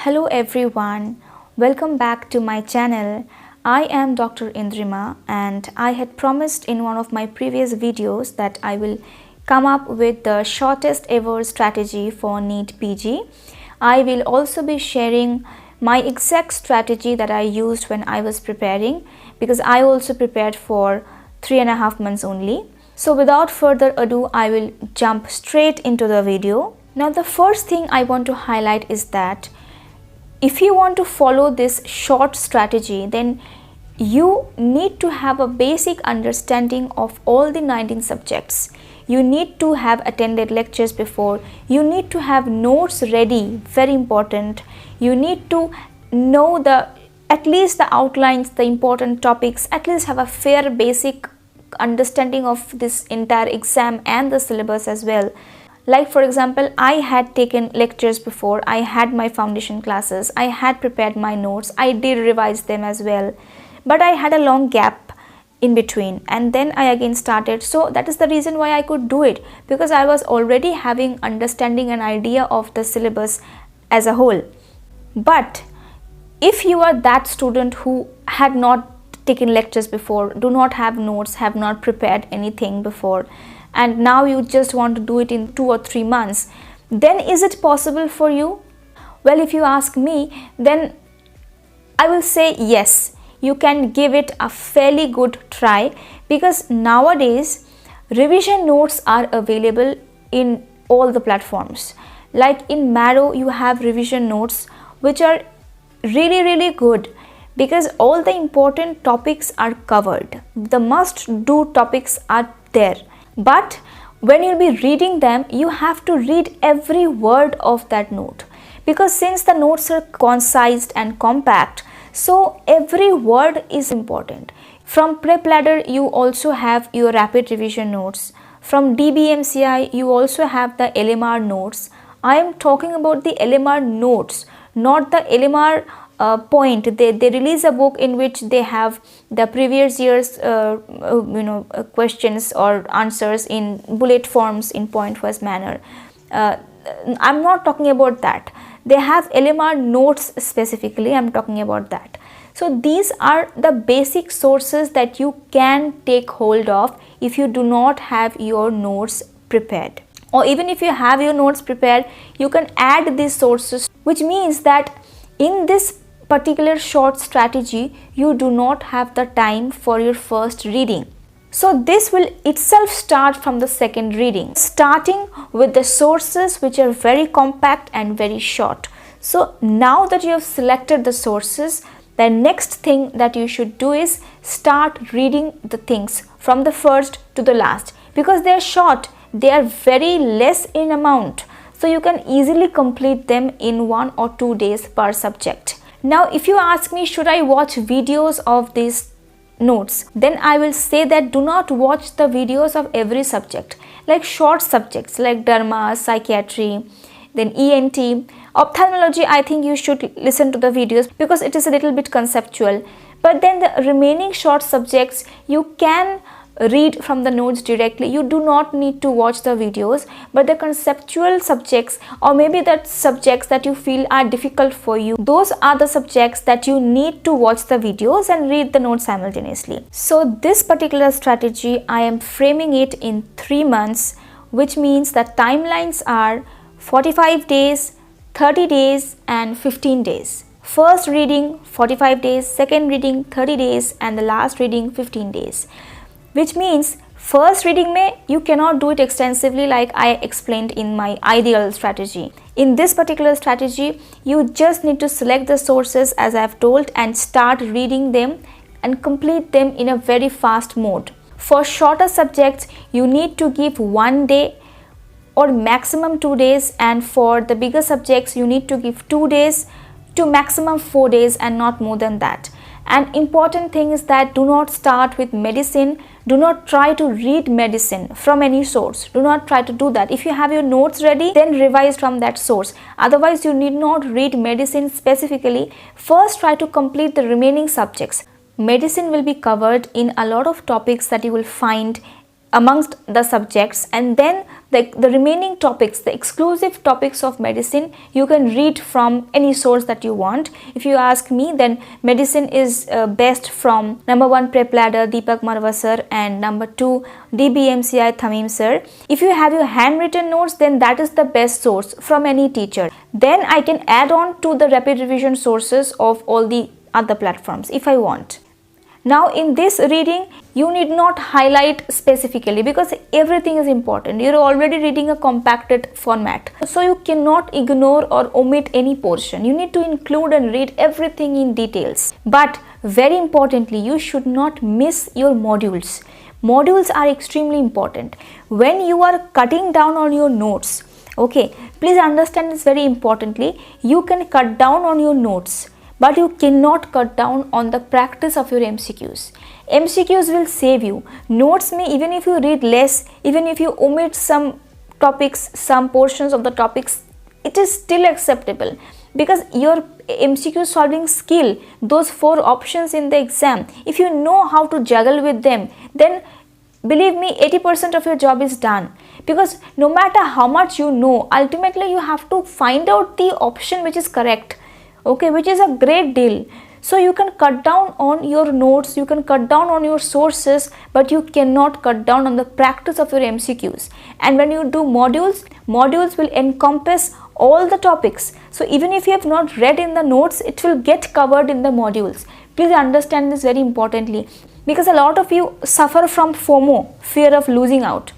Hello everyone, welcome back to my channel. I am Dr. Indrima and I had promised in one of my previous videos that I will come up with the shortest ever strategy for NEET PG. I will also be sharing my exact strategy that I used when I was preparing, because I also prepared for 3.5 months only. So without further ado, I will jump straight into the video. Now the first thing I want to highlight is that if you want to follow this short strategy, then you need to have a basic understanding of all the 19 subjects. You need to have attended lectures before. You need to have notes ready, very important. You need to know at least the outlines, the important topics, at least have a fair basic understanding of this entire exam and the syllabus as well. Like for example, I had taken lectures before, I had my foundation classes, I had prepared my notes, I did revise them as well. But I had a long gap in between and then I again started. So that is the reason why I could do it, because I was already having understanding and idea of the syllabus as a whole. But if you are that student who had not taken lectures before, do not have notes, have not prepared anything before, and now you just want to do it in 2 or 3 months, then is it possible for you? Well, if you ask me, then I will say yes, you can give it a fairly good try, because nowadays revision notes are available in all the platforms. Like in Marrow, you have revision notes which are really good, because all the important topics are covered. The must do topics are there. But when you'll be reading them, you have to read every word of that note, because since the notes are concise and compact, so every word is important. From Prep Ladder, you also have your rapid revision notes. From DBMCI, you also have the LMR notes. I am talking about the LMR notes, not the LMR point. They release a book in which they have the previous year's questions or answers in bullet forms in point-wise manner. I'm not talking about that. They have LMR notes specifically. I'm talking about that. So these are the basic sources that you can take hold of if you do not have your notes prepared. Or even if you have your notes prepared, you can add these sources, which means that in this particular short strategy, you do not have the time for your first reading. So this will itself start from the second reading, starting with the sources which are very compact and very short. So now that you have selected the sources, the next thing that you should do is start reading the things from the first to the last, because they are short, they are very less in amount. So you can easily complete them in 1 or 2 days per subject. Now, if you ask me, should I watch videos of these notes? Then I will say that do not watch the videos of every subject. Like short subjects like Dharma, Psychiatry, then ENT, Ophthalmology, I think you should listen to the videos because it is a little bit conceptual. But then the remaining short subjects, you can read from the notes directly. You do not need to watch the videos, but the conceptual subjects, or maybe the subjects that you feel are difficult for you, those are the subjects that you need to watch the videos and read the notes simultaneously. So this particular strategy, I am framing it in 3 months, which means that timelines are 45 days, 30 days and 15 days. First reading 45 days, second reading 30 days and the last reading 15 days. Which means first reading you cannot do it extensively like I explained in my ideal strategy. In this particular strategy, you just need to select the sources as I have told and start reading them and complete them in a very fast mode. For shorter subjects, you need to give 1 day or maximum 2 days, and for the bigger subjects, you need to give 2 days to maximum 4 days and not more than that. An important thing is that do not start with medicine. Do not try to read medicine from any source. Do not try to do that. If you have your notes ready, then revise from that source. Otherwise, you need not read medicine specifically. First, try to complete the remaining subjects. Medicine will be covered in a lot of topics that you will find amongst the subjects, and then the remaining topics, the exclusive topics of medicine, you can read from any source that you want. If you ask me, then medicine is best from number 1 Prep Ladder Deepak Marwa sir, and number 2 DBMCI Thamim sir. If you have your handwritten notes, then that is the best source from any teacher. Then I can add on to the rapid revision sources of all the other platforms if I want. Now in this reading, you need not highlight specifically because everything is important. You're already reading a compacted format, so you cannot ignore or omit any portion. You need to include and read everything in details. But very importantly, you should not miss your modules. Modules are extremely important. When you are cutting down on your notes, okay, please understand this very importantly, you can cut down on your notes, but you cannot cut down on the practice of your MCQs. MCQs will save you. Notes may, even if you read less, even if you omit some topics, some portions of the topics, it is still acceptable, because your MCQ solving skill, those 4 options in the exam, if you know how to juggle with them, then believe me, 80% of your job is done. Because no matter how much you know, ultimately you have to find out the option which is correct. Okay, which is a great deal. So you can cut down on your notes, you can cut down on your sources, but you cannot cut down on the practice of your MCQs. And when you do modules, modules will encompass all the topics. So even if you have not read in the notes, it will get covered in the modules. Please understand this very importantly, because a lot of you suffer from FOMO, fear of losing out.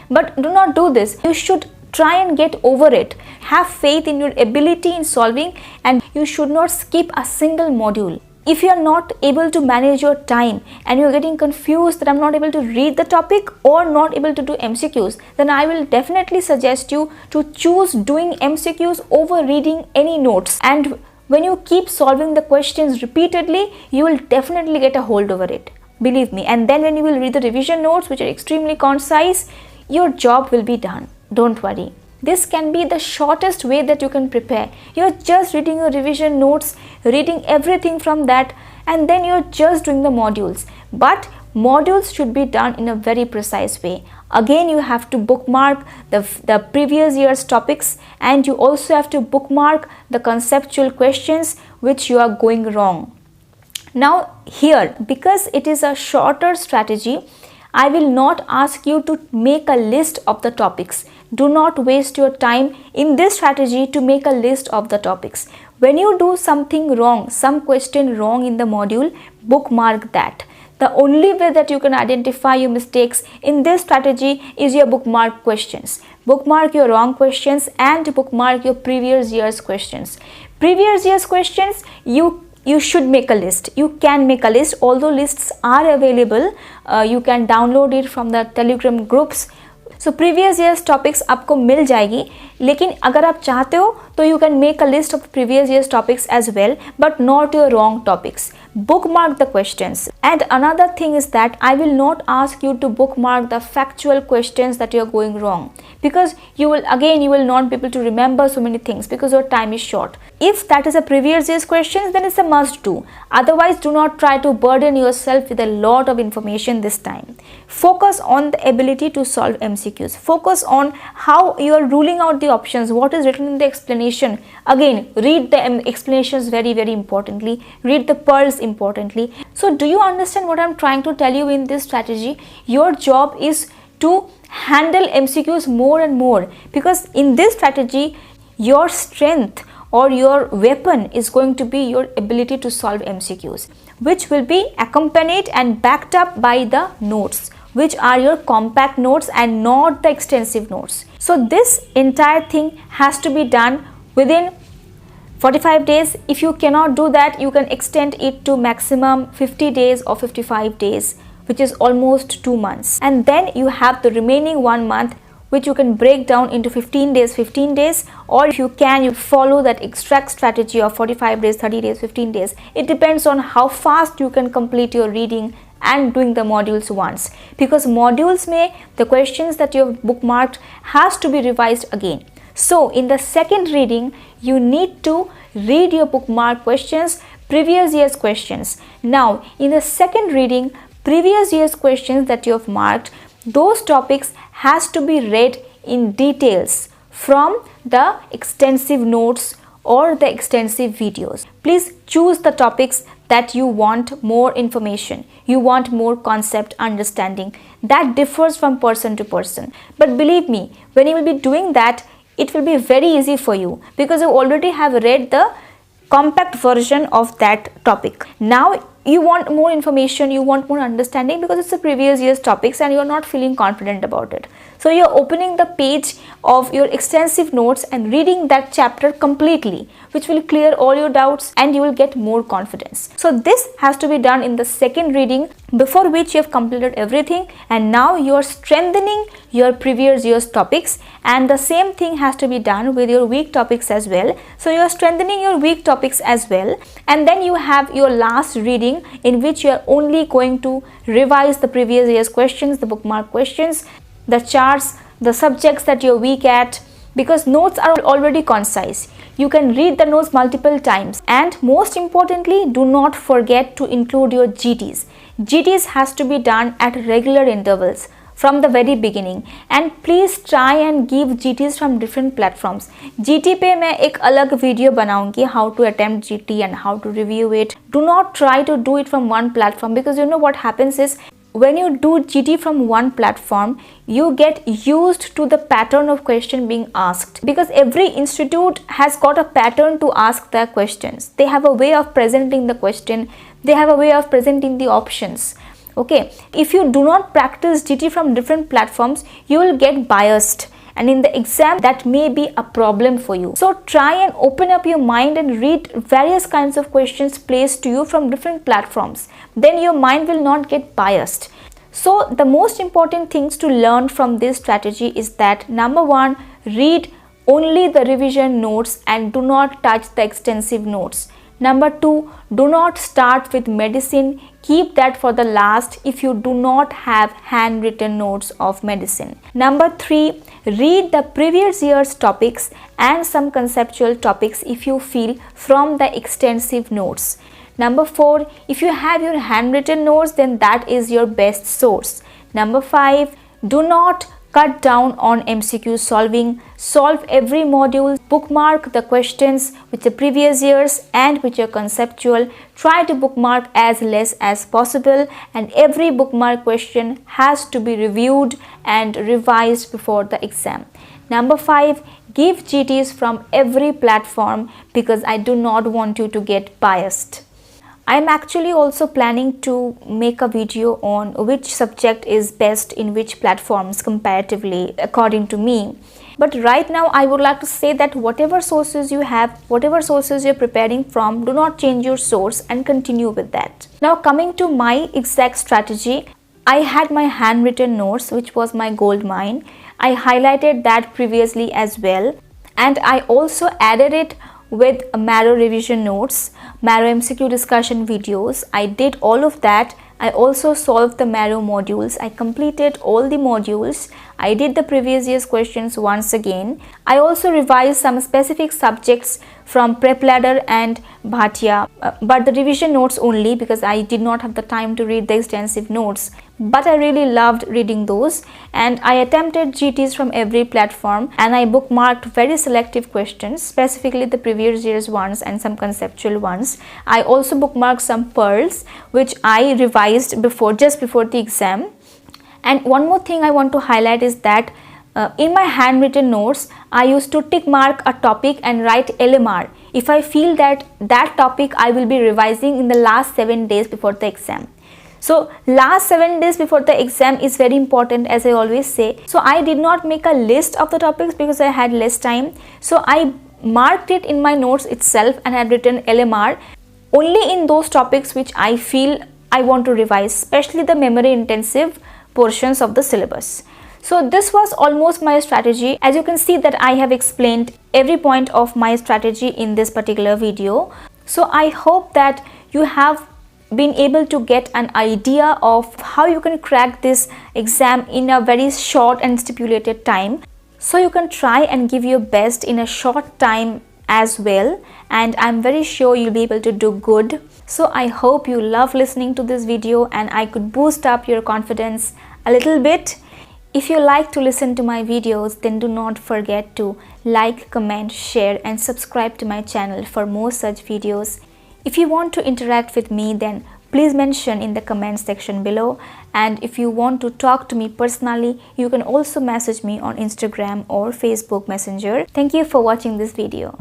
But do not do this. You should try and get over it. Have faith in your ability in solving, and you should not skip a single module. If you are not able to manage your time and you are getting confused that I'm not able to read the topic or not able to do MCQs, then I will definitely suggest you to choose doing MCQs over reading any notes. And when you keep solving the questions repeatedly, you will definitely get a hold over it. Believe me. And then when you will read the revision notes, which are extremely concise, your job will be done. Don't worry. This can be the shortest way that you can prepare. You're just reading your revision notes, reading everything from that, and then you're just doing the modules. But modules should be done in a very precise way. Again, you have to bookmark the previous year's topics, and you also have to bookmark the conceptual questions which you are going wrong. Now here, because it is a shorter strategy, I will not ask you to make a list of the topics. Do not waste your time in this strategy to make a list of the topics. When you do something wrong, some question wrong in the module, bookmark that. The only way that you can identify your mistakes in this strategy is your bookmark questions. Bookmark your wrong questions and bookmark your previous year's questions. Previous year's questions, you should make a list. You can make a list, although lists are available. You can download it from the Telegram groups. So previous year's topics आपको मिल जाएगी, लेकिन अगर आप चाहते हो तो you can make a list of previous year's topics as well, but not your wrong topics. Bookmark the questions. And another thing is that I will not ask you to bookmark the factual questions that you are going wrong, because you will not be able to remember so many things because your time is short. If that is a previous year's questions, then it's a must do. Otherwise, do not try to burden yourself with a lot of information this time. Focus on the ability to solve MCQs. Focus on how you are ruling out the options, what is written in the explanation. Again, read the explanations very, very importantly. Read the pearls importantly. So do you understand what I'm trying to tell you in this strategy? Your job is to handle MCQs more and more, because in this strategy, your strength or your weapon is going to be your ability to solve MCQs, which will be accompanied and backed up by the notes, which are your compact notes and not the extensive notes. So this entire thing has to be done within 45 days. If you cannot do that, you can extend it to maximum 50 days or 55 days, which is almost 2 months. And then you have the remaining 1 month, which you can break down into 15 days, or if you can, you follow that extract strategy of 45 days, 30 days, 15 days. It depends on how fast you can complete your reading and doing the modules once, because modules the questions that you have bookmarked has to be revised again. So in the second reading, you need to read your bookmark questions, previous year's questions. Now in the second reading, previous year's questions that you have marked, those topics has to be read in details from the extensive notes or the extensive videos. Please choose the topics that you want more information, you want more concept understanding. That differs from person to person. But believe me, when you will be doing that, it will be very easy for you because you already have read the compact version of that topic. Now you want more information, you want more understanding because it's a previous year's topics and you're not feeling confident about it. So you're opening the page of your extensive notes and reading that chapter completely, which will clear all your doubts and you will get more confidence. So this has to be done in the second reading, before which you have completed everything, and now you are strengthening your previous year's topics, and the same thing has to be done with your weak topics as well. So you are strengthening your weak topics as well, and then you have your last reading in which you are only going to revise the previous year's questions, the bookmark questions, the charts, the subjects that you're weak at, because notes are already concise. You can read the notes multiple times, and most importantly, do not forget to include your GTs. GTs has to be done at regular intervals from the very beginning, and please try and give GTs from different platforms. GT पे मैं एक अलग video बनाऊंगी, how to attempt GT and how to review it. Do not try to do it from one platform, because you know what happens is, when you do GT from one platform, you get used to the pattern of question being asked, because every institute has got a pattern to ask their questions. They have a way of presenting the question, they have a way of presenting the options. Okay, if you do not practice GT from different platforms, you will get biased, and in the exam that may be a problem for you. So try and open up your mind and read various kinds of questions placed to you from different platforms. Then your mind will not get biased. So the most important things to learn from this strategy is that, number one, read only the revision notes and do not touch the extensive notes. Number two, do not start with medicine. Keep that for the last if you do not have handwritten notes of medicine. Number three, read the previous year's topics and some conceptual topics if you feel from the extensive notes. Number four, if you have your handwritten notes, then that is your best source. Number five, do not cut down on MCQ solving. Solve every module, bookmark the questions with the previous years and which are conceptual. Try to bookmark as less as possible, and every bookmark question has to be reviewed and revised before the exam. Number five, give GTs from every platform, because I do not want you to get biased. I am actually also planning to make a video on which subject is best in which platforms comparatively according to me. But right now I would like to say that whatever sources you have, whatever sources you're preparing from, do not change your source and continue with that. Now coming to my exact strategy, I had my handwritten notes, which was my gold mine. I highlighted that previously as well, and I also added it with Marrow revision notes, Marrow MCQ discussion videos. I did all of that. I also solved the Marrow modules. I completed all the modules. I did the previous year's questions once again. I also revised some specific subjects from Prep Ladder and Bhatia, but the revision notes only, because I did not have the time to read the extensive notes. But I really loved reading those, and I attempted GTs from every platform, and I bookmarked very selective questions, specifically the previous year's ones and some conceptual ones. I also bookmarked some pearls which I revised just before the exam. And one more thing I want to highlight is that in my handwritten notes, I used to tick mark a topic and write LMR if I feel that that topic I will be revising in the last 7 days before the exam. So last 7 days before the exam is very important, as I always say. So I did not make a list of the topics because I had less time. So I marked it in my notes itself and had written LMR only in those topics which I feel I want to revise, especially the memory intensive portions of the syllabus. So this was almost my strategy. As you can see that I have explained every point of my strategy in this particular video. So I hope that you have been able to get an idea of how you can crack this exam in a very short and stipulated time. So you can try and give your best in a short time as well, and I'm very sure you'll be able to do good. So I hope you love listening to this video and I could boost up your confidence a little bit. If you like to listen to my videos, then do not forget to like, comment, share and subscribe to my channel for more such videos. If you want to interact with me, then please mention in the comment section below, and if you want to talk to me personally, you can also message me on Instagram or Facebook Messenger. Thank you for watching this video.